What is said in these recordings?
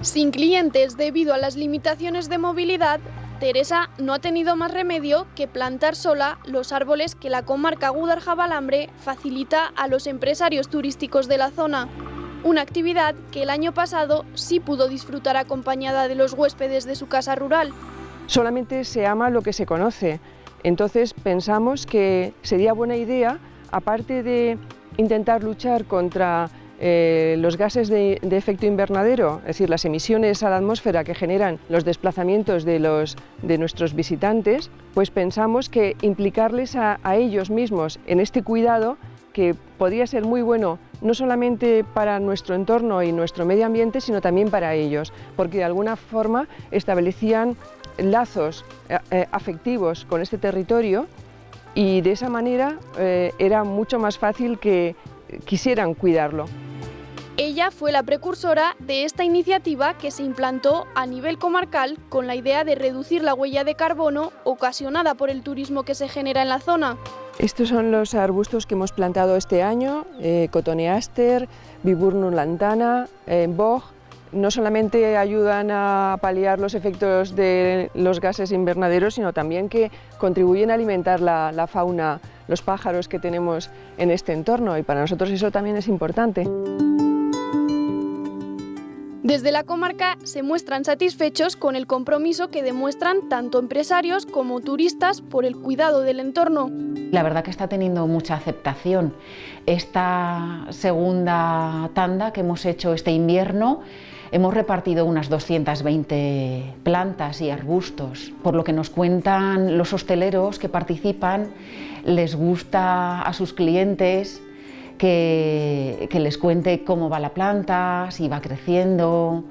Sin clientes debido a las limitaciones de movilidad, Teresa no ha tenido más remedio que plantar sola los árboles que la comarca Gúdar-Jabalambre facilita a los empresarios turísticos de la zona. Una actividad que el año pasado sí pudo disfrutar acompañada de los huéspedes de su casa rural. Solamente se ama lo que se conoce, entonces pensamos que sería buena idea, aparte de intentar luchar contra los gases de efecto invernadero, es decir, las emisiones a la atmósfera que generan los desplazamientos de nuestros visitantes, pues pensamos que implicarles a ellos mismos en este cuidado, que podría ser muy bueno no solamente para nuestro entorno y nuestro medio ambiente, sino también para ellos, porque de alguna forma establecían lazos afectivos con este territorio y de esa manera era mucho más fácil que quisieran cuidarlo. Ella fue la precursora de esta iniciativa que se implantó a nivel comarcal con la idea de reducir la huella de carbono ocasionada por el turismo que se genera en la zona. Estos son los arbustos que hemos plantado este año, Cotoneaster, Viburnum lantana, Bog. No solamente ayudan a paliar los efectos de los gases invernaderos, sino también que contribuyen a alimentar la fauna, los pájaros que tenemos en este entorno, y para nosotros eso también es importante. Desde la comarca se muestran satisfechos con el compromiso que demuestran tanto empresarios como turistas por el cuidado del entorno. La verdad que está teniendo mucha aceptación. Esta segunda tanda que hemos hecho este invierno, hemos repartido unas 220 plantas y arbustos. Por lo que nos cuentan los hosteleros que participan, les gusta a sus clientes que les cuente cómo va la planta, si va creciendo,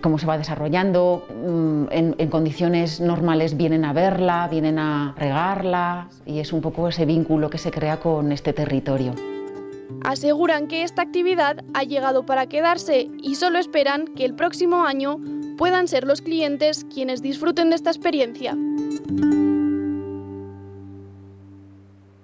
cómo se va desarrollando. En condiciones normales vienen a verla, vienen a regarla, y es un poco ese vínculo que se crea con este territorio. Aseguran que esta actividad ha llegado para quedarse y solo esperan que el próximo año puedan ser los clientes quienes disfruten de esta experiencia.